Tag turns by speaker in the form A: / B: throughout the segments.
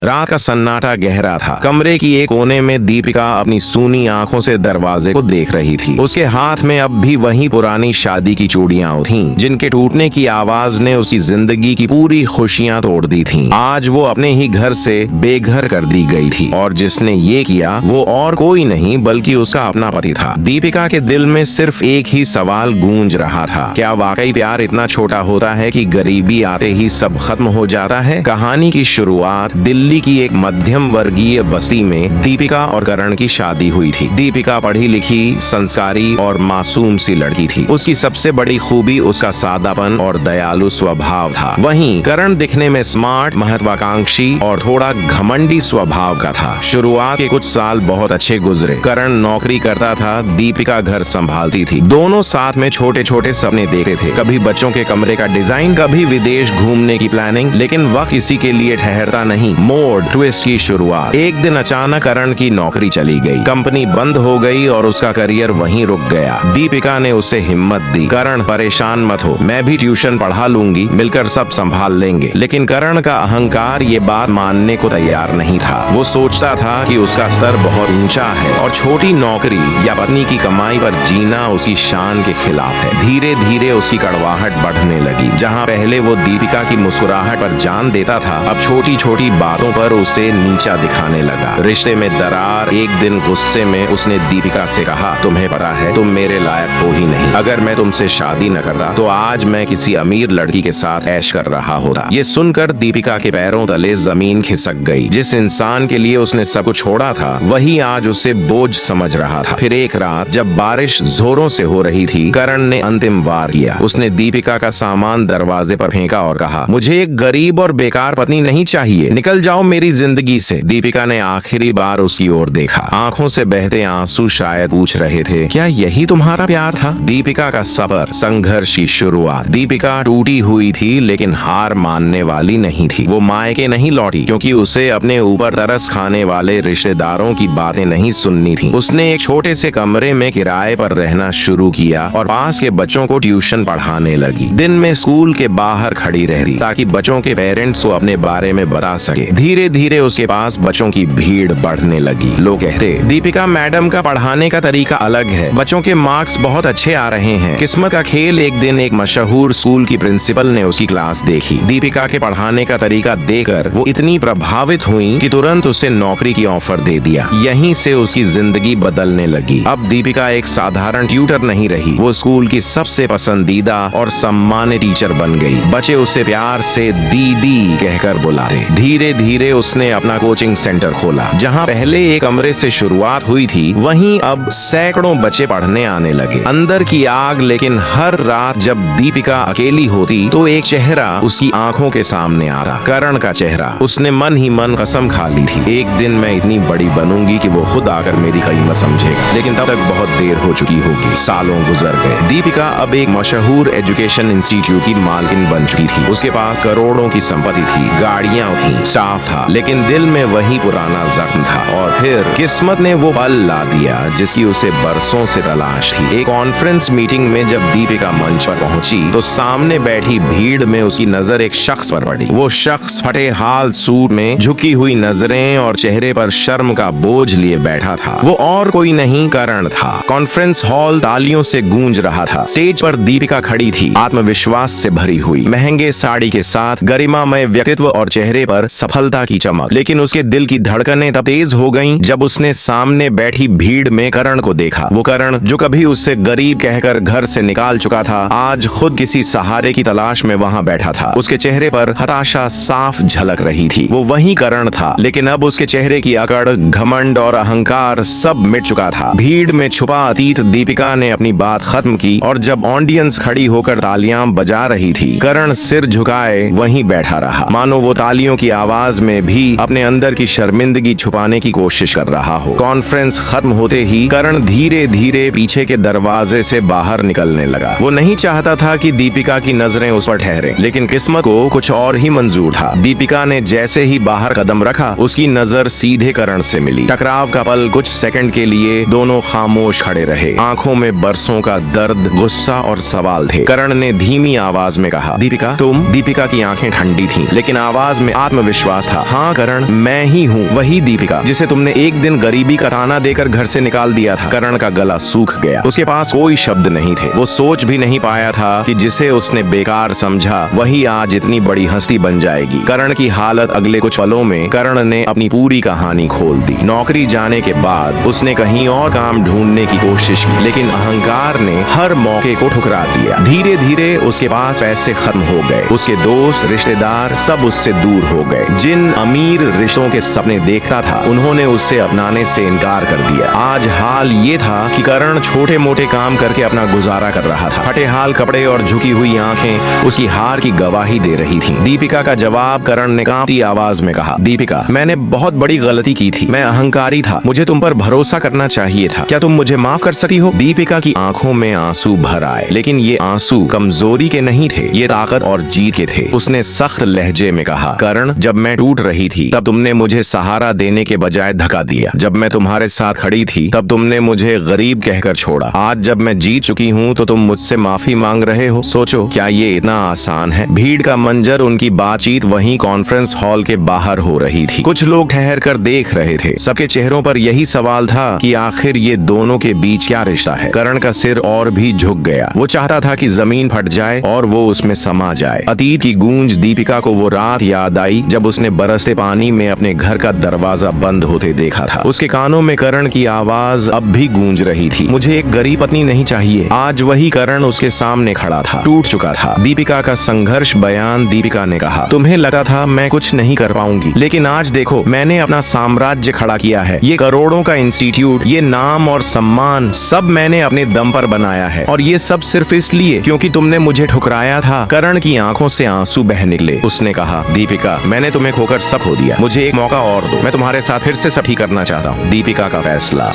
A: रात का सन्नाटा गहरा था। कमरे की एक कोने में दीपिका अपनी सूनी आंखों से दरवाजे को देख रही थी। उसके हाथ में अब भी वही पुरानी शादी की चूड़ियां थीं, जिनके टूटने की आवाज ने उसकी जिंदगी की पूरी खुशियां तोड़ दी थीं। आज वो अपने ही घर से बेघर कर दी गई थी और जिसने ये किया वो और कोई नहीं बल्कि उसका अपना पति था। दीपिका के दिल में सिर्फ एक ही सवाल गूंज रहा था, क्या वाकई प्यार इतना छोटा होता है कि गरीबी आते ही सब खत्म हो जाता है? कहानी की शुरुआत दिल्ली की एक मध्यम वर्गीय बस्ती में दीपिका और करण की शादी हुई थी। दीपिका पढ़ी लिखी, संस्कारी और मासूम सी लड़की थी। उसकी सबसे बड़ी खूबी उसका सादापन और दयालु स्वभाव था। वहीं करण दिखने में स्मार्ट, महत्वाकांक्षी और थोड़ा घमंडी स्वभाव का था। शुरुआत के कुछ साल बहुत अच्छे गुजरे। करण नौकरी करता था, दीपिका घर संभालती थी। दोनों साथ में छोटे छोटे सपने देखते थे, कभी बच्चों के कमरे का डिजाइन, कभी विदेश घूमने की प्लानिंग। लेकिन वक्त इसी के लिए ठहरता नहीं। ट्विस्ट की शुरुआत। एक दिन अचानक करण की नौकरी चली गई, कंपनी बंद हो गई और उसका करियर वहीं रुक गया। दीपिका ने उसे हिम्मत दी, करण परेशान मत हो, मैं भी ट्यूशन पढ़ा लूंगी, मिलकर सब संभाल लेंगे। लेकिन करण का अहंकार ये बात मानने को तैयार नहीं था। वो सोचता था कि उसका सर बहुत ऊंचा है और छोटी नौकरी या पत्नी की कमाई पर जीना उसकी शान के खिलाफ है। धीरे धीरे उसकी कड़वाहट बढ़ने लगी। जहाँ पहले वो दीपिका की मुस्कुराहट पर जान देता था, अब छोटी छोटी बातों पर उसे नीचा दिखाने लगा। रिश्ते में दरार। एक दिन गुस्से में उसने दीपिका से कहा, तुम्हें पता है तुम मेरे लायक हो ही नहीं। अगर मैं तुमसे शादी न करता तो आज मैं किसी अमीर लड़की के साथ ऐश कर रहा होता। ये सुनकर दीपिका के पैरों तले जमीन खिसक गई। जिस इंसान के लिए उसने सब कुछ छोड़ा था वही आज उसे बोझ समझ रहा था। फिर एक रात जब बारिश जोरों से हो रही थी, करण ने अंतिम वार किया। उसने दीपिका का सामान दरवाजे पर फेंका और कहा, मुझे एक गरीब और बेकार पत्नी नहीं चाहिए, निकल जाओ मेरी जिंदगी से। दीपिका ने आखिरी बार उसकी ओर देखा। आंखों से बहते आंसू शायद पूछ रहे थे, क्या यही तुम्हारा प्यार था? दीपिका का सफर, संघर्ष की शुरुआत। दीपिका टूटी हुई थी लेकिन हार मानने वाली नहीं थी। वो मायके नहीं लौटी क्योंकि उसे अपने ऊपर तरस खाने वाले रिश्तेदारों की बातें नहीं सुननी थी। उसने एक छोटे से कमरे में किराए पर रहना शुरू किया और पास के बच्चों को ट्यूशन पढ़ाने लगी। दिन में स्कूल के बाहर खड़ी रहती ताकि बच्चों के पेरेंट्स को अपने बारे में बता सके। धीरे धीरे उसके पास बच्चों की भीड़ बढ़ने लगी। लोग कहते, दीपिका मैडम का पढ़ाने का तरीका अलग है, बच्चों के मार्क्स बहुत अच्छे आ रहे हैं। किस्मत का खेल, एक दिन एक मशहूर स्कूल की प्रिंसिपल ने उसकी क्लास देखी। दीपिका के पढ़ाने का तरीका देखकर वो इतनी प्रभावित हुई कि तुरंत उसे नौकरी की ऑफर दे दिया। यहीं से उसकी जिंदगी बदलने लगी। अब दीपिका एक साधारण ट्यूटर नहीं रही, वो स्कूल की सबसे पसंदीदा और सम्मानित टीचर बन गई। बच्चे उसे प्यार से दीदी कहकर बुलाते। धीरे धीरे उसने अपना कोचिंग सेंटर खोला। जहां पहले एक कमरे से शुरुआत हुई थी, वहीं अब सैकड़ों बच्चे पढ़ने आने लगे। अंदर की आग। लेकिन हर रात जब दीपिका अकेली होती तो एक चेहरा उसकी आंखों के सामने आता, करण का चेहरा। उसने मन ही मन कसम खा ली थी, एक दिन मैं इतनी बड़ी बनूंगी कि वो खुद आकर मेरी कीमत समझेगा। लेकिन तब तक बहुत देर हो चुकी होगी। सालों गुजर गए। दीपिका अब एक मशहूर एजुकेशन इंस्टीट्यूट की मालकिन बन चुकी थी। उसके पास करोड़ों की संपत्ति थी, गाड़ियां थी, स्टाफ था, लेकिन दिल में वही पुराना जख्म था। और फिर किस्मत ने वो पल ला दिया जिसकी उसे बरसों से तलाश थी। एक कॉन्फ्रेंस मीटिंग में जब दीपिका मंच पर पहुंची तो सामने बैठी भीड़ में उसकी नजर एक शख्स पर पड़ी। वो शख्स फटे हाल सूट में, झुकी हुई नजरें और चेहरे पर शर्म का बोझ लिए बैठा था। वो और कोई नहीं, करण था। कॉन्फ्रेंस हॉल तालियों से गूंज रहा था। स्टेज पर दीपिका खड़ी थी, आत्मविश्वास से भरी हुई, महंगे साड़ी के साथ गरिमामय व्यक्तित्व और चेहरे पर सफलता की चमक। लेकिन उसके दिल की धड़कनें तब तेज हो गईं जब उसने सामने बैठी भीड़ में करण को देखा। वो करण जो कभी उससे गरीब कहकर घर से निकाल चुका था, आज खुद किसी सहारे की तलाश में वहां बैठा था। उसके चेहरे पर हताशा साफ झलक रही थी। वो वही करण था, लेकिन अब उसके चेहरे की अकड़, घमंड और अहंकार सब मिट चुका था। भीड़ में छुपा अतीत। दीपिका ने अपनी बात खत्म की और जब ऑडियंस खड़ी होकर तालियां बजा रही थी, करण सिर झुकाए वहीं बैठा रहा, मानो वो तालियों की आवाज में भी अपने अंदर की शर्मिंदगी छुपाने की कोशिश कर रहा हो। कॉन्फ्रेंस खत्म होते ही करण धीरे धीरे पीछे के दरवाजे से बाहर निकलने लगा। वो नहीं चाहता था कि दीपिका की नजरें उस पर ठहरे, लेकिन किस्मत को कुछ और ही मंजूर था। दीपिका ने जैसे ही बाहर कदम रखा, उसकी नजर सीधे करण से मिली। टकराव का पल, कुछ सेकंड के लिए दोनों खामोश खड़े रहे। आंखों में बरसों का दर्द, गुस्सा और सवाल थे। करण ने धीमी आवाज में कहा, दीपिका तुम। दीपिका की आंखें ठंडी थीं, लेकिन आवाज में आत्मविश्वास था। हाँ करण, मैं ही हूँ वही दीपिका जिसे तुमने एक दिन गरीबी का ताना देकर घर से निकाल दिया था। करण का गला सूख गया, उसके पास कोई शब्द नहीं थे। वो सोच भी नहीं पाया था कि जिसे उसने बेकार समझा वही आज इतनी बड़ी हस्ती बन जाएगी। करण की हालत अगले कुछ पलों में करण ने अपनी पूरी कहानी खोल दी। नौकरी जाने के बाद उसने कहीं और काम ढूंढने की कोशिश की, लेकिन अहंकार ने हर मौके को ठुकरा दिया। धीरे धीरे उसके पास पैसे खत्म हो गए, उसके दोस्त रिश्तेदार सब उससे दूर हो गए। जिन अमीर रिश्तों के सपने देखता था उन्होंने उससे अपनाने से इनकार कर दिया। आज हाल ये था कि करण छोटे मोटे काम करके अपना गुजारा कर रहा था। फटे हाल कपड़े और झुकी हुई आंखें उसकी हार की गवाही दे रही थीं। दीपिका का जवाब करण ने कांपती आवाज में कहा, दीपिका मैंने बहुत बड़ी गलती की थी, मैं अहंकारी था, मुझे तुम पर भरोसा करना चाहिए था, क्या तुम मुझे माफ कर सकती हो? दीपिका की आंखों में आंसू भर आए, लेकिन ये आंसू कमजोरी के नहीं थे, ये ताकत और जीत के थे। उसने सख्त लहजे में कहा, करण जब मैं टूट रही थी तब तुमने मुझे सहारा देने के बजाय धक्का दिया। जब मैं तुम्हारे साथ खड़ी थी तब तुमने मुझे गरीब कहकर छोड़ा। आज जब मैं जीत चुकी हूँ तो तुम मुझसे माफी मांग रहे हो। सोचो क्या ये इतना आसान है? भीड़ का मंजर, उनकी बातचीत वहीं कॉन्फ्रेंस हॉल के बाहर हो रही थी। कुछ लोग ठहर कर देख रहे थे। सबके चेहरों पर यही सवाल था कि आखिर ये दोनों के बीच क्या रिश्ता है। करण का सिर और भी झुक गया। वो चाहता था कि जमीन फट जाए और वो उसमें समा जाए। अतीत की गूंज दीपिका को वो रात याद आई जब उसने बरसते पानी में अपने घर का दरवाजा बंद होते देखा था। उसके कानों में करण की आवाज अब भी गूंज रही थी, मुझे एक गरीब पत्नी नहीं चाहिए। आज वही करण उसके सामने खड़ा था, टूट चुका था। दीपिका का संघर्ष बयान। दीपिका ने कहा, तुम्हें लगा था मैं कुछ नहीं कर पाऊंगी, लेकिन आज देखो मैंने अपना साम्राज्य खड़ा किया है। ये करोड़ों का इंस्टीट्यूट, ये नाम और सम्मान सब मैंने अपने दम पर बनाया है, और ये सब सिर्फ इसलिए क्योंकि तुमने मुझे ठुकराया था। करण की आंखों से आंसू बह निकले। उसने कहा, दीपिका मैंने तुम्हें खोकर सब खो दिया, मुझे एक मौका और दो, मैं तुम्हारे साथ फिर से सब ठीक करना चाहता हूँ। दीपिका का फैसला।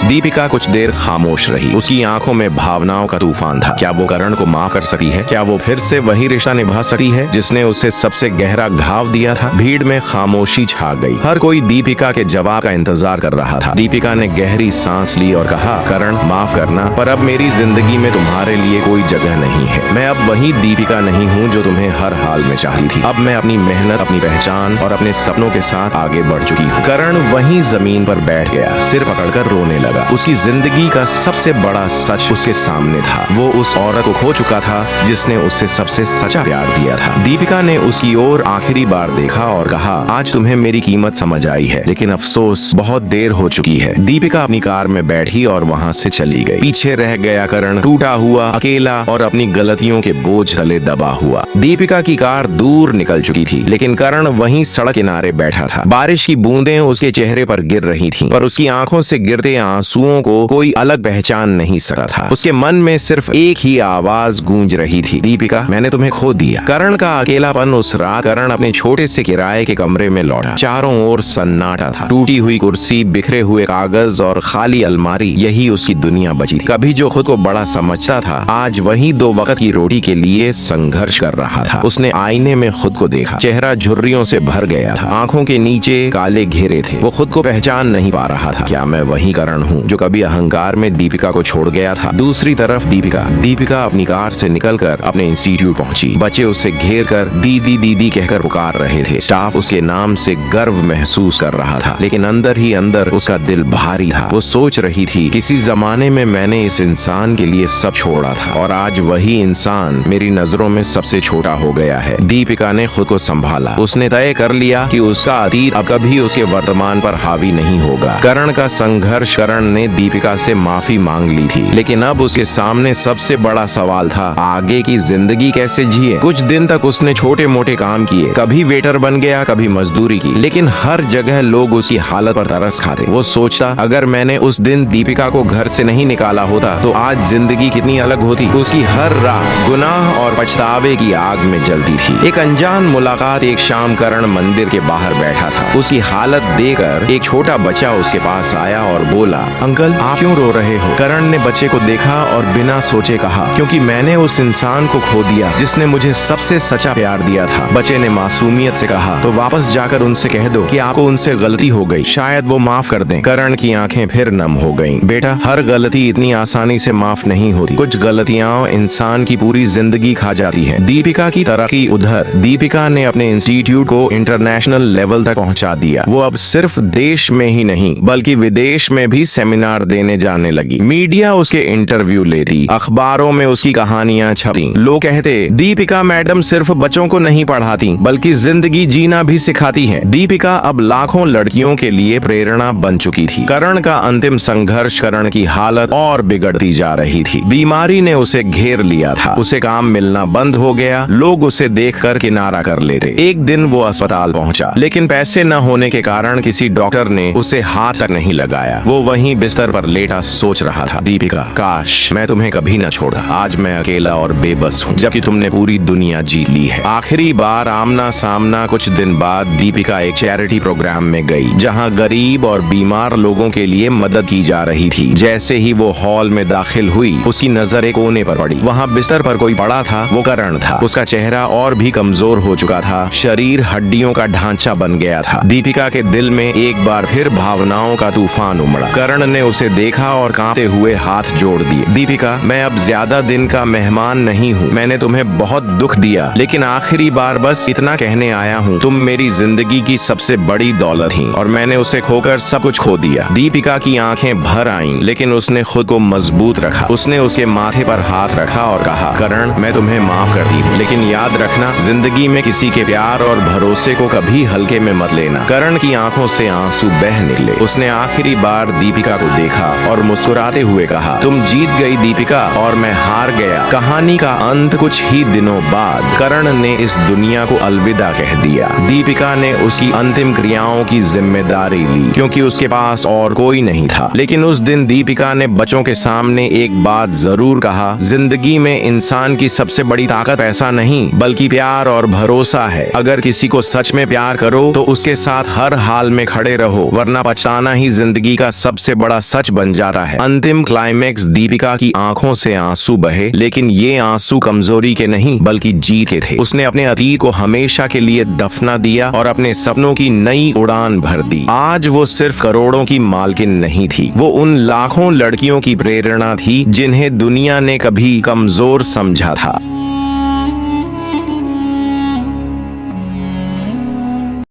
A: दीपिका कुछ देर खामोश रही। उसकी आंखों में भावनाओं का तूफान था। क्या वो करण को माफ कर सकती है? क्या वो फिर से वही रिश्ता निभा सकती है जिसने उसे सबसे गहरा घाव दिया था? भीड़ में खामोशी छा गई। हर कोई दीपिका के जवाब का इंतजार कर रहा था। दीपिका ने गहरी सांस ली और कहा, करण माफ करना, पर अब मेरी जिंदगी में तुम्हारे लिए कोई जगह नहीं है। मैं अब वही दीपिका नहीं हूँ जो तुम्हें हर हाल में चाहती थी। अब मैं अपनी मेहनत, अपनी पहचान और अपने सपनों के साथ आगे बढ़ चुकी हूँ। करण वहीं जमीन पर बैठ गया, सिर पकड़कर रोने लगा। उसकी जिंदगी का सबसे बड़ा सच उसके सामने था। वो उस औरत को खो चुका था जिसने उसे सबसे सच्चा प्यार दिया था। दीपिका ने उसकी ओर आखिरी बार देखा और कहा, आज तुम्हें मेरी कीमत समझ आई है, लेकिन अफसोस बहुत देर हो चुकी है। दीपिका अपनी कार में बैठी और वहाँ से चली गई। पीछे रह गया करण, टूटा हुआ, अकेला और अपनी गलतियों के बोझ तले दबा हुआ। दीपिका की कार दूर निकल चुकी थी, लेकिन करण वहीं सड़क किनारे बैठा था। बारिश की बूंदें उसके चेहरे पर गिर रही थीं, पर उसकी आंखों से गिरते आंसुओं को कोई अलग पहचान नहीं सकता था। उसके मन में सिर्फ एक ही आवाज गूंज रही थी, दीपिका मैंने तुम्हें खो दिया। करण का अकेलापन उस रात। करण अपने छोटे से किराए के कमरे में लौटा। चारों ओर सन्नाटा था। टूटी हुई कुर्सी, बिखरे हुए कागज और खाली अलमारी, यही उसकी दुनिया बची थी। कभी जो खुद को बड़ा समझता था, आज वही दो वक्त की रोटी के लिए संघर्ष कर रहा था। उसने आईने में खुद को देखा। चेहरा झुर्रियों से भर गया था, आंखों के नीचे काले घेरे थे। वो खुद को पहचान नहीं पा रहा था। क्या मैं वही करण हूँ जो कभी अहंकार में दीपिका को छोड़ गया था? दूसरी तरफ दीपिका अपनी कार से निकलकर अपने इंस्टीट्यूट पहुंची। बच्चे उसे घेर कर दीदी दीदी कहकर पुकार रहे थे। स्टाफ उसके नाम से गर्व महसूस कर रहा था, लेकिन अंदर ही अंदर उसका दिल भारी था। वो सोच रही थी, किसी जमाने में मैंने इस इंसान के लिए सब छोड़ा था और आज वही इंसान मेरी नजरों में सबसे छोटा हो गया है। दीपिका ने खुद को संभाला। उसने तय कर लिया कि उसका अतीत अब कभी उसके वर्तमान पर हावी नहीं होगा। करण का संघर्ष। करण ने दीपिका से माफी मांग ली थी, लेकिन अब उसके सामने सबसे बड़ा सवाल था, आगे की जिंदगी कैसे जिए? कुछ दिन तक उसने छोटे मोटे काम किए, कभी वेटर बन गया, कभी मजदूरी की, लेकिन हर जगह लोग उसकी हालत पर तरस खाते। वो सोचता, अगर मैंने उस दिन दीपिका को घर से नहीं निकाला होता तो आज जिंदगी कितनी अलग होती। उसकी हर राह गुनाह और पछतावे की आग में जलती थी। एक अनजान मुलाकात। एक शाम करण मंदिर के बाहर बैठा था। उसकी हालत देखकर एक छोटा बच्चा उसके पास आया और बोला, अंकल आप क्यों रो रहे हो? करण ने बच्चे को देखा और बिना सोचे कहा, क्योंकि मैंने उस इंसान को खो दिया जिसने मुझे सबसे सच्चा प्यार दिया था। बच्चे ने मासूमियत से कहा, तो वापस जाकर उनसे कह दो कि आपको उनसे गलती हो गई, शायद वो माफ कर दें। करण की आंखें फिर नम हो गईं। बेटा, हर गलती इतनी आसानी से माफ नहीं होती। कुछ गलतियां इंसान की पूरी जिंदगी खा जाती है। दीपिका की तरक्की उधर। दीपिका ने अपने इंस्टीट्यूट को इंटरनेशनल लेवल तक पहुंचा दिया। वो अब सिर्फ देश में ही नहीं बल्कि विदेश में भी सेमिनार देने जाने लगी। मीडिया उसके इंटरव्यू लेती, अखबारों में उसकी कहानियां छपती। लोग कहते दीपिका मैडम सिर्फ बच्चों को नहीं पढ़ाती बल्कि जिंदगी जीना भी सिखाती है। दीपिका अब लाखों लड़कियों के लिए प्रेरणा बन चुकी थी। करण का अंतिम संघर्ष, करण की हालत और बिगड़ती जा रही थी। बीमारी ने उसे घेर लिया था, उसे काम मिलना बंद हो गया, लोग उसे देखकर किनारा कर लेते। एक दिन वो अस्पताल पहुंचा, लेकिन पैसे न होने के कारण किसी डॉक्टर ने उसे हाथ तक नहीं लगाया। वो वहीं बिस्तर पर लेटा सोच रहा था, दीपिका काश मैं तुम्हें कभी न छोड़ा। आज मैं अकेला और बेबस हूँ, जबकि तुमने पूरी दुनिया जीत ली है। आखिरी बार आमना सामना कुछ दिन बाद दीपिका एक चैरिटी प्रोग्राम में गई, जहाँ गरीब और बीमार लोगों के लिए मदद की जा रही थी। जैसे ही वो हॉल में दाखिल हुई, उसकी नजर एक कोने पर पड़ी। वहाँ बिस्तर पर कोई पड़ा था, वो करण था। उसका चेहरा और भी कमजोर हो चुका था, शरीर हड्डियों का ढांचा बन गया था। दीपिका के दिल में एक बार फिर भावनाओं का तूफान उमड़ा। करण ने उसे देखा और कांपते हुए हाथ जोड़ दिए। दीपिका, मैं अब ज्यादा दिन का मेहमान नहीं हूँ, मैंने तुम्हें बहुत दुख दिया, लेकिन आखिरी बार बस इतना कहने आया हूँ, तुम मेरी जिंदगी की सबसे बड़ी दौलत थी और मैंने उसे खोकर सब कुछ खो दिया। दीपिका की आंखें भर आईं, लेकिन उसने खुद को मजबूत रखा। उसने उसके माथे पर हाथ रखा और कहा, करण मैं तुम्हें माफ करती हूँ, लेकिन याद रखना जिंदगी में किसी के प्यार और भरोसे को कभी हल्के में मत लेना। करण की आंखों से आंसू बह निकले। उसने आखिरी बार दीपिका को देखा और मुस्कुराते हुए कहा, तुम जीत गई दीपिका और मैं हार गया। कहानी का अंत कुछ ही दिनों बाद करण ने इस दुनिया को अलविदा कह दिया। दीपिका ने उसकी अंतिम क्रियाओं की जिम्मेदारी ली, क्योंकि उसके पास और कोई नहीं था। लेकिन उस दिन दीपिका ने बच्चों के सामने एक बात जरूर कहा, जिंदगी में इंसान की सबसे बड़ी ताकत पैसा नहीं बल्कि प्यार और भरोसा है। अगर किसी को सच में प्यार करो तो उसके साथ हर हाल में खड़े रहो, वरना पछताना ही जिंदगी का सबसे बड़ा सच बन जाता है। अंतिम क्लाइमेक्स, दीपिका की आंखों से आंसू बहे, लेकिन ये आंसू कमजोरी के नहीं बल्कि जीत के थे। उसने अपने अतीत को हमेशा के लिए दफना दिया और अपने सपनों की नई उड़ान भर दी। आज वो सिर्फ करोड़ों की मालकिन नहीं थी, वो उन लाखों लड़कियों की प्रेरणा थी जिन्हें दुनिया ने कभी कमजोर समझा था।